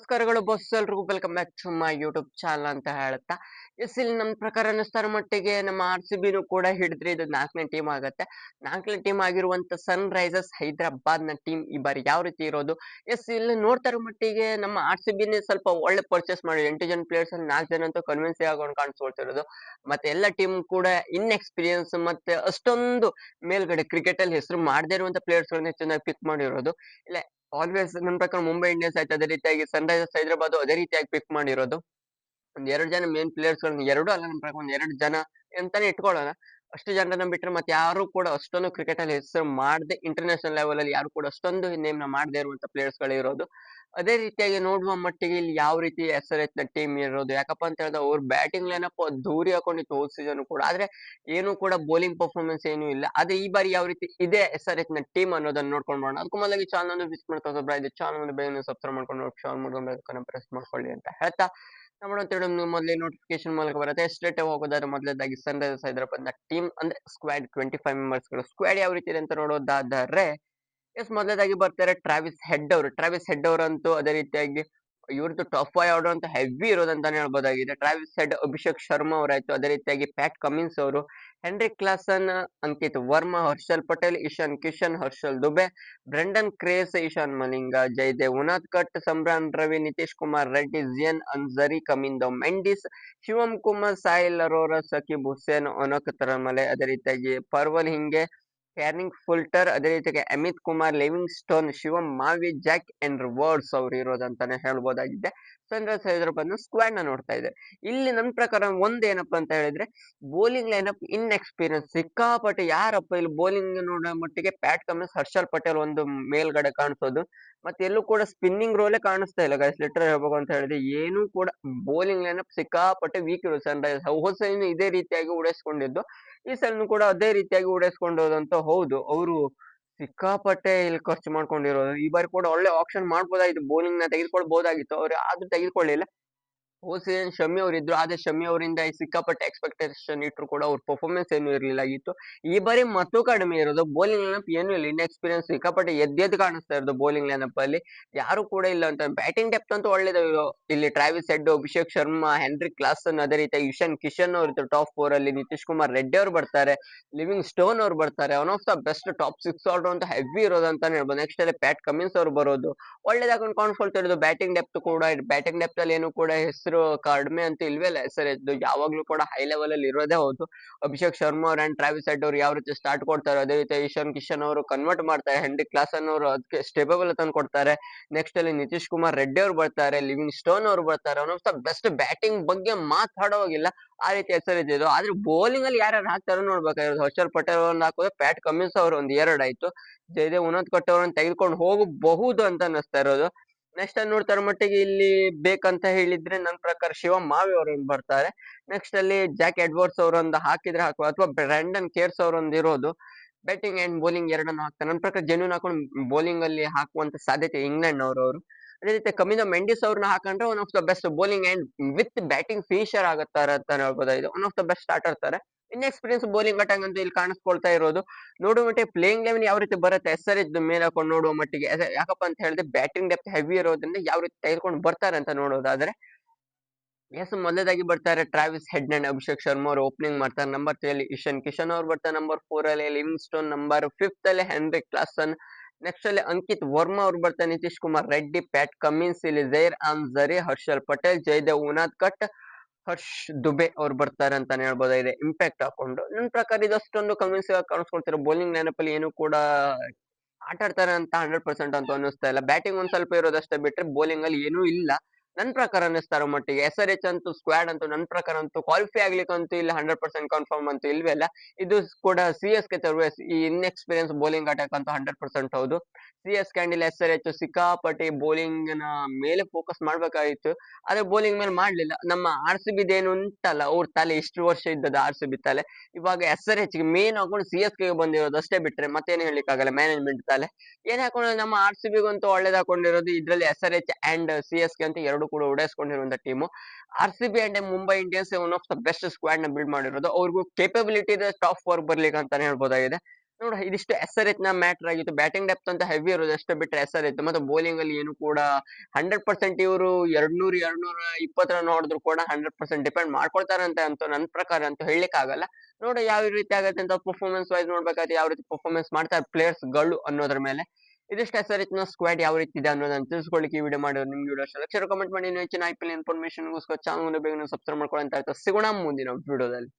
ನಮಸ್ಕಾರಗಳು ಬಾಸ್ ಎಲ್ರಿಗೂ welcome back to my YouTube channel ಅಂತ ಹೇಳುತ್ತಾ ಇಲ್ಲಿ ನಮ್ಮ ಪ್ರಕಾರ ಅನ್ನಿಸ್ತಾರ ಮಟ್ಟಿಗೆ ನಮ್ಮ ಆರ್ ಸಿ ಬಿನೂ ಕೂಡ ಹಿಡಿದ್ರೆ ಇದು 4ನೇ ಟೀಮ್ ಆಗತ್ತೆ. 4ನೇ ಟೀಮ್ ಆಗಿರುವಂತ ಸನ್ ರೈಸರ್ಸ್ ಹೈದರಾಬಾದ್ ನ ಟೀಮ್ ಈ ಬಾರಿ ಯಾವ ರೀತಿ ಇರೋದು. ಇಲ್ಲಿ ನೋಡ್ತಾರ ಮಟ್ಟಿಗೆ ನಮ್ಮ ಆರ್ ಸಿ ಬಿನೇ ಸ್ವಲ್ಪ ಒಳ್ಳೆ ಪರ್ಚೇಸ್ ಮಾಡಿ 8 ಜನ ಪ್ಲೇಯರ್ಸ್ ಅಲ್ಲಿ 4 ಜನ ಅಂತೂ ಕನ್ವಿನ್ಸ್ ಆಗೋಣ ಕಾಣಿಸ್ಕೊಳ್ತಿರೋದು. ಮತ್ತೆ ಎಲ್ಲ ಟೀಮ್ ಕೂಡ ಎಕ್ಸ್ಪೀರಿಯನ್ಸ್ ಮತ್ತೆ ಅಷ್ಟೊಂದು ಮೇಲ್ಗಡೆ ಕ್ರಿಕೆಟ್ ಅಲ್ಲಿ ಹೆಸರು ಮಾಡದೇ ಇರುವಂತ ಪ್ಲೇಯರ್ಸ್ ಗಳನ್ನ ಚೆನ್ನಾಗಿ ಪಿಕ್ ಮಾಡಿರೋದು. ಇಲ್ಲ ಆಲ್ವೇಸ್ ನನ್ನ ಪ್ರಕಾರ ಮುಂಬೈ ಇಂಡಿಯನ್ಸ್ ಆಯ್ತು, ಅದೇ ರೀತಿಯಾಗಿ ಸನ್ ರೈಸರ್ಸ್ ಹೈದರಾಬಾದ್ ಅದೇ ರೀತಿಯಾಗಿ ಪಿಕ್ ಮಾಡಿರೋದು. ಒಂದ್ 2 ಜನ ಮೇನ್ ಪ್ಲೇಯರ್ಸ್ ಗಳನ್ನ, ಎರಡು ಅಲ್ಲ ನನ್ನ ಪ್ರಕಾರ ಒಂದ್ 2 ಜನ ಅಂತಾನೆ ಇಟ್ಕೊಳ್ಳೋಣ. ಅಷ್ಟು ಜನರನ್ನ ಬಿಟ್ರೆ ಮತ್ತೆ ಯಾರು ಕೂಡ ಅಷ್ಟೊಂದು ಕ್ರಿಕೆಟ್ ಅಲ್ಲಿ ಹೆಸರು ಮಾಡದೆ, ಇಂಟರ್ನ್ಯಾಷನಲ್ ಲೆವೆಲ್ ಅಲ್ಲಿ ಯಾರು ಕೂಡ ಅಷ್ಟೊಂದು ನೇಮ್ ನ ಮಾಡದೇ ಇರುವಂತ ಪ್ಲೇಯರ್ಸ್ ಗಳು ಇರೋದು. ಅದೇ ರೀತಿಯಾಗಿ ನೋಡುವ ಮಟ್ಟಿಗೆ ಇಲ್ಲಿ ಯಾವ ರೀತಿ ಎಸ್ ಆರ್ ಎಚ್ ನ ಟೀಮ್ ಇರೋದು, ಯಾಕಪ್ಪ ಅಂತ ಹೇಳಿದ್ರೆ ಅವ್ರ ಬ್ಯಾಟಿಂಗ್ ಲೈನಪ್ ದೂರಿ ಹಾಕೊಂಡಿತ್ತು ಹೋದ್ ಸೀಸನ್ ಕೂಡ. ಆದ್ರೆ ಏನು ಕೂಡ ಬೌಲಿಂಗ್ ಪರ್ಫಾರ್ಮೆನ್ಸ್ ಏನು ಇಲ್ಲ. ಆದ್ರೆ ಈ ಬಾರಿ ಯಾವ ರೀತಿ ಇದೆ ಎಸ್ ಆರ್ ಎಚ್ ನ ಟೀಮ್ ಅನ್ನೋದನ್ನ ನೋಡ್ಕೊಂಡು ಬರೋಣ. ಅದಕ್ಕೂ ಮೊದಲಾಗಿ ಚಾನಲ್ ಅನ್ನು ವಿಸಿಟ್ ಮಾಡ್ತಾ ಇದು ಚಾನಲ್ ಬೇಗನೆ ಸಬ್ಸ್ಕ್ರೈಬ್ ಮಾಡ್ಕೊಂಡು ಪ್ರೆಸ್ ಮಾಡ್ಕೊಳ್ಳಿ ಅಂತ ಹೇಳ್ತಾ ನಮ್ಮ ಮೊದಲೇ ನೋಟಿಫಿಕೇಶನ್ ಮೂಲಕ ಬರುತ್ತೆ. ಸ್ಟ್ರೇಟ್ ಹೋಗೋದಾದ್ರೆ ಮೊದಲನೇದಾಗಿ ಸನ್ ರೈಸರ್ಸ್ ಹೈದರಾಬಾದ್ ನ ಟೀಮ್ ಅಂದ್ರೆ ಸ್ಕ್ವಾಡ್ 25 ಮೆಂಬರ್ಸ್ ಗಳು. ಸ್ಕ್ವಾಡ್ ಯಾವ ರೀತಿ ಇದೆ ಅಂತ ನೋಡೋದಾದರೆ ಮೊದಲನೇದಾಗಿ ಬರ್ತಾರೆ ಟ್ರಾವಿಸ್ ಹೆಡ್ ಅವರಂತೂ ಅದೇ ರೀತಿಯಾಗಿ ಇವ್ರದ್ದು ಟಾಪ್ 5 ಆರ್ಡರ್ ಅಂತ ಹೆವಿ ಇರೋದಂತಾನೆ ಹೇಳ್ಬೋದಾಗಿದೆ. ಟ್ರಾವಿಸ್ ಹೆಡ್, ಅಭಿಷೇಕ್ ಶರ್ಮಾ ಅವರಾಯ್ತು, ಅದೇ ರೀತಿಯಾಗಿ ಪ್ಯಾಟ್ ಕಮಿನ್ಸ್ ಅವರು, Heinrich Klaasen, Ankit Varma, Harshal Patel, Ishan Kishan, Harshal Dube, Brydon Carse, Eshan Malinga, Jaydev Unadkat, Smaran Ravi, Nitish Kumar Reddy, Zeeshan Ansari, Kamindu Mendis, Shivam Kumar, Sahil Arora, Sakib Hussain, ಒನಕ್ ತರಮಲೆ, ಅದೇ ರೀತಿಯಾಗಿ ಪರ್ವಲ್ ಹಿಂಗೆ, ಕ್ಯಾರಿಂಗ್ ಫುಲ್ಟರ್, ಅದೇ ರೀತಿಯಾಗಿ Amit Kumar, Livingstone, Shivam Mavi, Jack and words ಅವರು ಇರೋದಂತಾನೆ ಹೇಳ್ಬೋದಾಗಿದೆ. ಸನ್ ರೈಸರ್ಸ್ ಹೈದರಾಬಾದ್ ನ ಸ್ಕ್ವಾಡ್ ನ ನೋಡ್ತಾ ಇದೆ. ಇಲ್ಲಿ ನನ್ನ ಪ್ರಕಾರ ಒಂದೇನಪ್ಪ ಅಂತ ಹೇಳಿದ್ರೆ ಬೌಲಿಂಗ್ ಲೈನಪ್ ಎಕ್ಸ್ಪೀರಿಯನ್ಸ್ ಸಿಕ್ಕಾಪಟ್ಟೆ. ಯಾರಪ್ಪ ಇಲ್ಲಿ ಬೌಲಿಂಗ್ ನೋಡೋ ಮಟ್ಟಿಗೆ ಪ್ಯಾಟ್ ಕಮಿನ್ಸ್, ಹರ್ಷಲ್ ಪಟೇಲ್ ಒಂದು ಮೇಲ್ಗಡೆ ಕಾಣಿಸೋದು. ಮತ್ತೆ ಎಲ್ಲೂ ಕೂಡ ಸ್ಪಿನ್ನಿಂಗ್ ರೋಲೇ ಕಾಣಿಸ್ತಾ ಇಲ್ಲ ಗೈಸ್. ಲಿಟರ್ ಹೇಳ್ಬೇಕು ಅಂತ ಹೇಳಿದ್ರೆ ಏನು ಕೂಡ ಬೌಲಿಂಗ್ ಲೈನಪ್ ಸಿಕ್ಕಾಪಟ್ಟೆ ವೀಕ್ ಇರೋದು ಸನ್ ರೈಸರ್ಸ್. ಹೋದ ಸಲ ಇದೇ ರೀತಿಯಾಗಿ ಉಳಿಸ್ಕೊಂಡಿದ್ದು, ಈ ಸಲನು ಕೂಡ ಅದೇ ರೀತಿಯಾಗಿ ಉಳಿಸ್ಕೊಂಡೋದಂತ ಹೌದು. ಅವರು ಸಿಕ್ಕಾಪಟ್ಟೆ ಇಲ್ಲಿ ಖರ್ಚು ಮಾಡ್ಕೊಂಡಿರೋದು. ಈ ಬಾರಿ ಕೂಡ ಒಳ್ಳೆ ಆಪ್ಷನ್ ಮಾಡ್ಬೋದಾಗಿತ್ತು, ಬೌಲಿಂಗ್ ನ ತೆಗೆದುಕೊಳ್ಬಹುದಾಗಿತ್ತು ಅವ್ರು, ಆದ್ರೂ ತೆಗೆದುಕೊಳ್ಳಿಲ್ಲ. ಹೋದ್ ಸೀಸನ್ ಶಮಿ ಅವರು ಇದ್ರು, ಆದ್ರೆ ಶಮಿ ಅವರಿಂದ ಸಿಕ್ಕಾಪಟ್ಟೆ ಎಕ್ಸ್ಪೆಕ್ಟೇಷನ್ ಇಟ್ರು ಕೂಡ ಅವ್ರ ಪರ್ಫಾರ್ಮೆನ್ಸ್ ಏನು ಇರ್ಲಿಲ್ಲ ಆಗಿತ್ತು. ಈ ಬಾರಿ ಮತ್ತೂ ಕಡಿಮೆ ಇರೋದು. ಬೌಲಿಂಗ್ ಲೈನಪ್ ಏನು ಇಲ್ಲ, ಎಕ್ಸ್ಪೀರಿಯನ್ಸ್ ಸಿಕ್ಕಾಪಟ್ಟೆ ಎದ್ದು ಕಾಣಿಸ್ತಾ ಇರೋದು ಬೌಲಿಂಗ್ ಲೈನಪ್ ಅಲ್ಲಿ. ಯಾರು ಕೂಡ ಇಲ್ಲ ಅಂತ. ಬ್ಯಾಟಿಂಗ್ ಡೆಪ್ತ್ ಅಂತೂ ಒಳ್ಳೇದು ಇಲ್ಲಿ. Travis Head, Abhishek Sharma, Heinrich Klaasen, ಅದೇ ರೀತಿ ಇಶಾನ್ ಕಿಶನ್ ಅವರು ಟಾಪ್ 4 ಅಲ್ಲಿ, ನಿತೀಶ್ ಕುಮಾರ್ ರೆಡ್ಡಿ ಅವರು ಬರ್ತಾರೆ, ಲಿವಿಂಗ್ ಸ್ಟೋನ್ ಅವರು ಬರ್ತಾರೆ. One of the best top 6 order ಅಂತ ಹೆವಿ ಇರೋದಂತಾನೆ ಹೇಳ್ಬೋದು. ನೆಕ್ಸ್ಟ್ ಅಲ್ಲಿ ಪ್ಯಾಟ್ ಕಮಿನ್ಸ್ ಅವರು ಬರೋದು ಒಳ್ಳೇದಾಗಿ ಕಾಣಿಸ್ಕೊಳ್ತಿರೋದು. ಬ್ಯಾಟಿಂಗ್ ಡೆಪ್ತ್ ಕೂಡ, ಬ್ಯಾಟಿಂಗ್ ಡೆಪ್ತ್ ಅಲ್ಲಿ ಏನು ಕೂಡ ಹೆಸರು ಕಡಿಮೆ ಅಂತ ಇಲ್ವೇ ಇಲ್ಲ. ಹೆಸರು ಯಾವಾಗ್ಲೂ ಕೂಡ ಹೈ ಲೆವೆಲ್ ಅಲ್ಲಿ ಇರೋದೇ ಹೌದು. ಅಭಿಷೇಕ್ ಶರ್ಮಾ ಅವ್ರ ಅಂಡ್ ಟ್ರಾವಿಸ್ ಹೆಡ್ ಅವರು ಯಾವ ರೀತಿ ಸ್ಟಾರ್ಟ್ ಕೊಡ್ತಾರೆ, ಅದೇ ರೀತಿ ಇಶಾನ್ ಕಿಶನ್ ಅವರು ಕನ್ವರ್ಟ್ ಮಾಡ್ತಾರೆ, ಹೆನ್ರಿಕ್ ಕ್ಲಾಸನ್ ಅವರು ಅದಕ್ಕೆ ಸ್ಟೇಬಲ್ ತಂದು ಕೊಡ್ತಾರೆ. ನೆಕ್ಸ್ಟ್ ಅಲ್ಲಿ ನಿತೀಶ್ ಕುಮಾರ್ ರೆಡ್ಡಿ ಅವರು ಬರ್ತಾರೆ, ಲಿವಿಂಗ್ ಸ್ಟೋನ್ ಅವರು ಬರ್ತಾರೆ. One of the best batting ಬಗ್ಗೆ ಮಾತಾಡೋಗಿಲ್ಲ, ಆ ರೀತಿ ಹೆಸರು ಇದ್ದಿದ್ದು. ಆದ್ರೆ ಬೌಲಿಂಗ್ ಅಲ್ಲಿ ಯಾರ್ಯಾರು ಹಾಕ್ತಾರೋ ನೋಡ್ಬೇಕಾಗಿರೋದು. ಹರ್ಷಲ್ ಪಟೇಲ್ ಅವ್ರನ್ನ ಹಾಕೋದು, ಪ್ಯಾಟ್ ಕಮಿನ್ಸ್ ಅವರು ಒಂದ್ 2 ಆಯ್ತು, ಜಯದೇವ್ ಉನದ್ಕಟ್ ಅವ್ರನ್ನ ತೆಗೆದುಕೊಂಡು ಹೋಗಬಹುದು ಅಂತ ಅನಿಸ್ತಾ ಇರೋದು. ನೆಕ್ಸ್ಟ್ ಅಲ್ಲಿ ನೋಡ್ತಾರ ಮಟ್ಟಿಗೆ ಇಲ್ಲಿ ಬೇಕಂತ ಹೇಳಿದ್ರೆ ನನ್ನ ಪ್ರಕಾರ ಶಿವಮ್ ಮಾವಿ ಅವರು ಬರ್ತಾರೆ. ನೆಕ್ಸ್ಟ್ ಅಲ್ಲಿ ಜಾಕ್ ಎಡ್ವರ್ಡ್ಸ್ ಅವರೊಂದು ಹಾಕಿದ್ರೆ ಹಾಕುವ, ಅಥವಾ ಬ್ರ್ಯಾಂಡನ್ ಕೇರ್ಸ್ ಅವರೊಂದು ಇರೋದು. ಬ್ಯಾಟಿಂಗ್ ಅಂಡ್ ಬೌಲಿಂಗ್ ಎರಡನ್ನು ಹಾಕ್ತಾರೆ. ನನ್ನ ಪ್ರಕಾರ ಜೆನ್ಯೂನ್ ಹಾಕೊಂಡು ಬೌಲಿಂಗ್ ಅಲ್ಲಿ ಹಾಕುವಂತ ಸಾಧ್ಯತೆ ಇಂಗ್ಲೆಂಡ್ ಅವರು. ಅದೇ ರೀತಿ ಕಮಿಂದ ಮೆಂಡಿಸ್ ಅವ್ರನ್ನ ಹಾಕೊಂಡ್ರೆ one of the best bowling and with batting finisher ಆಗುತ್ತಾರೆ ಅಂತ ಹೇಳ್ಬೋದಾಗಿದೆ. One of the best starter ತಾರೆ. ಎಕ್ಸ್ಪೀರಿಯನ್ಸ್ ಬೌಲಿಂಗ್ ಅಟ್ಯಾಕ್ ಅಂತ ಇಲ್ಲಿ ಕಾಣಿಸ್ಕೊಳ್ತಾ ಇರೋದು. ನೋಡುವ ಮಟ್ಟಿಗೆ ಪ್ಲೇಯಿಂಗ್ ಲೆವೆನ್ ಯಾವ ರೀತಿ ಬರುತ್ತೆ ಎಸ್ ಆರ್ ಎಚ್ ಮೇಲೆ ಹಾಕೊಂಡು ನೋಡುವ ಮಟ್ಟಿಗೆ, ಯಾಕಪ್ಪ ಅಂತ ಹೇಳಿದ್ರೆ ಬ್ಯಾಟಿಂಗ್ ಡೆಪ್ತ್ ಹೆವಿ ಇರೋದ್ರಿಂದ ಯಾವ ರೀತಿ ತೆಗೆದುಕೊಂಡು ಬರ್ತಾರೆ ಅಂತ ನೋಡೋದಾದ್ರೆ ಮೊದಲೇದಾಗಿ ಬರ್ತಾರೆ Travis head and Abhishek Sharma ಅವರು ಓಪನಿಂಗ್ ಮಾಡ್ತಾರೆ. ನಂಬರ್ 3 ಅಲ್ಲಿ ಇಶಾನ್ ಕಿಶನ್ ಅವರು ಬರ್ತಾರೆ. ನಂಬರ್ 4 ಅಲ್ಲಿ ಲಿವಿಂಗ್ ಸ್ಟೋನ್, ನಂಬರ್ 5 ಅಲ್ಲಿ ಹೆನ್ರಿಕ್ ಕ್ಲಾಸನ್, ನೆಕ್ಸ್ಟ್ ಅಲ್ಲಿ ಅಂಕಿತ್ ವರ್ಮಾ ಅವರು ಬರ್ತಾರೆ, ನಿತೀಶ್ ಕುಮಾರ್ ರೆಡ್ಡಿ, ಪ್ಯಾಟ್ ಕಮಿನ್ಸ್, ಇಲ್ಲಿ ಜೈರ್ ಅನ್ಸರಿ, ಹರ್ಷಲ್ ಪಟೇಲ್, ಜಯದೇವ್ ಉನಾದ್ಕಟ್, ಹರ್ಷ್ ದುಬೆ ಅವ್ರು ಬರ್ತಾರೆ ಅಂತಾನೆ ಹೇಳ್ಬೋದಾಗಿದೆ ಇಂಪ್ಯಾಕ್ಟ್ ಹಾಕೊಂಡು. ನನ್ನ ಪ್ರಕಾರ ಇದಷ್ಟೊಂದು ಕನ್ವಿನ್ಸ್ ಕಾಣಿಸ್ಕೊಳ್ತಿರೋ ಬೌಲಿಂಗ್ ಲೈನಪ್ ಅಲ್ಲಿ ಏನು ಕೂಡ ಆಟ ಆಡ್ತಾರೆ ಅಂತ 100% ಅಂತ ಅನ್ನಿಸ್ತಾ ಇಲ್ಲ. ಬ್ಯಾಟಿಂಗ್ ಒಂದ್ ಸ್ವಲ್ಪ ಇರೋದಷ್ಟೇ ಬಿಟ್ರೆ ಬೌಲಿಂಗ್ ಅಲ್ಲಿ ಏನೂ ಇಲ್ಲ ನನ್ ಪ್ರಕಾರ ಅನ್ನಿಸ್ತಾರೋ ಮಟ್ಟಿಗೆ. ಎಸ್ ಆರ್ ಎಚ್ ಅಂತೂ ಸ್ಕ್ವಾಡ್ ಅಂತೂ ನನ್ ಪ್ರಕಾರ ಅಂತೂ ಕ್ವಾಲಿಫೈ ಆಗ್ಲಿಕ್ಕಂತೂ ಇಲ್ಲ 100% ಕನ್ಫರ್ಮ್ ಅಂತೂ ಇಲ್ವೇ ಇಲ್ಲ. ಇದು ಕೂಡ ಸಿ ಎಸ್ ಕೆ ಈ ಇನ್ಎಕ್ಸ್ಪೀರಿಯನ್ಸ್ ಬೌಲಿಂಗ್ ಅಟ್ಯಾಕ್ ಅಂತೂ 100% ಹೌದು. ಸಿ ಎಸ್ ಕ್ಯಾಂಡಿಲ್ ಎಸ್ ಆರ್ ಎಚ್ ಸಿಕ್ಕಾಪಟ್ಟಿ ಬೌಲಿಂಗ್ ನ ಮೇಲೆ ಫೋಕಸ್ ಮಾಡ್ಬೇಕಾಗಿತ್ತು, ಆದ್ರೆ ಬೌಲಿಂಗ್ ಮೇಲೆ ಮಾಡ್ಲಿಲ್ಲ. ನಮ್ಮ ಆರ್ ಸಿ ಬಿ ಏನು ಉಂಟಲ್ಲ ಅವ್ರ ತಲೆ ಇಷ್ಟು ವರ್ಷ ಇದ್ದದ ಆರ್ ಸಿ ಬಿ ತಲೆ, ಇವಾಗ ಎಸ್ ಆರ್ ಎಚ್ ಗೆ ಮೇನ್ ಹಾಕೊಂಡು ಸಿ ಎಸ್ ಕೆ ಬಂದಿರೋದು ಅಷ್ಟೇ ಬಿಟ್ರೆ ಮತ್ತೇನು ಹೇಳಿಕ್ಕಾಗಲ್ಲ. ಮ್ಯಾನೇಜ್ಮೆಂಟ್ ತಲೆ ಏನ್ ಹಾಕೊಂಡು ನಮ್ಮ ಆರ್ ಸಿ ಬಿಗಂತೂ ಒಳ್ಳೇದ್ ಹಾಕೊಂಡಿರೋದು. ಇದ್ರಲ್ಲಿ S R H and C S K ಅಂತ ಎರಡು ಕೂಡ ಉಡಾಯಿಸ್ಕೊಂಡಿರುವಂತ team. R C B and Mumbai Indians one of the best squad ನ ಬಿಲ್ಡ್ ಮಾಡಿರೋದು. ಅವ್ರಿಗೂ ಕೇಪಬಿಲಿಟಿ ಇದೆ ಟಾಪ್ 4 ಬರ್ಲಿಕ್ಕೆ ಅಂತಾನೆ ಹೇಳ್ಬೋದಾಗಿದೆ. ನೋಡು ಇದಿಷ್ಟು ಎಸ್ಆರ್ಎಚ್ ನ ಮ್ಯಾಟರ್ ಆಗಿತ್ತು. ಬ್ಯಾಟಿಂಗ್ ಡೆಪ್ತ್ ಅಂತ ಹೆವಿ ಇರೋದು ಅಷ್ಟೇ ಬಿಟ್ರೆ ಎಸ್ಆರ್ಎಚ್. ಮತ್ತೆ ಬೌಲಿಂಗ್ ಅಲ್ಲಿ ಏನು ಕೂಡ 100% ಇವರು 200, 220 ರನ್ ಹೊಡೆದ್ರು ಕೂಡ 100% ಡಿಪೆಂಡ್ ಮಾಡ್ಕೊಳ್ತಾರಂತೆ ಅಂತೂ ನನ್ನ ಪ್ರಕಾರ ಅಂತೂ ಹೇಳಲಿಕ್ಕೆ ಆಗಲ್ಲ. ನೋಡಿ ಯಾವ ರೀತಿ ಆಗತ್ತೆ ಅಂತ ಪರ್ಫಾರ್ಮೆನ್ಸ್ ವೈಸ್ ನೋಡ್ಬೇಕಾದ್ರೆ ಯಾವ ರೀತಿ ಪರ್ಫಾರ್ಮೆನ್ಸ್ ಮಾಡ್ತಾರೆ ಪ್ಲೇಯರ್ಸ್ ಗಳು ಅನ್ನೋದ್ರ ಮೇಲೆ. ಇದಿಷ್ಟು ಎಸ್ಆರ್ಎಚ್ ನ ಸ್ಕ್ವಾಡ್ ಯಾವ ರೀತಿ ಇದೆ ಅನ್ನೋದನ್ನ ತಿಳಿಸ್ಕೊಳ್ಳಿಕ್ಕೆ ಈ ವಿಡಿಯೋ ಮಾಡಿದ್ರು. ನಿಮ್ಗೆ ವಿಡಿಯೋ ಇಷ್ಟ ಲಕ್ಷ ಕಮೆಂಟ್ ಮಾಡಿ. ಹೆಚ್ಚಿನ ಐಪಿಎಲ್ ಇನ್ಫಾರ್ಮೇಶನ್ ಗೋಸ್ಕರ ಚಾನಲ್ ಬೇಗ ಸಬ್ಸ್ಕ್ರೈಬ್ ಮಾಡ್ಕೊಳ್ಳಿ ಅಂತ ಹೇಳ್ತಾ ಸಿಗೋಣ ಮುಂದಿನ ವಿಡಿಯೋದಲ್ಲಿ.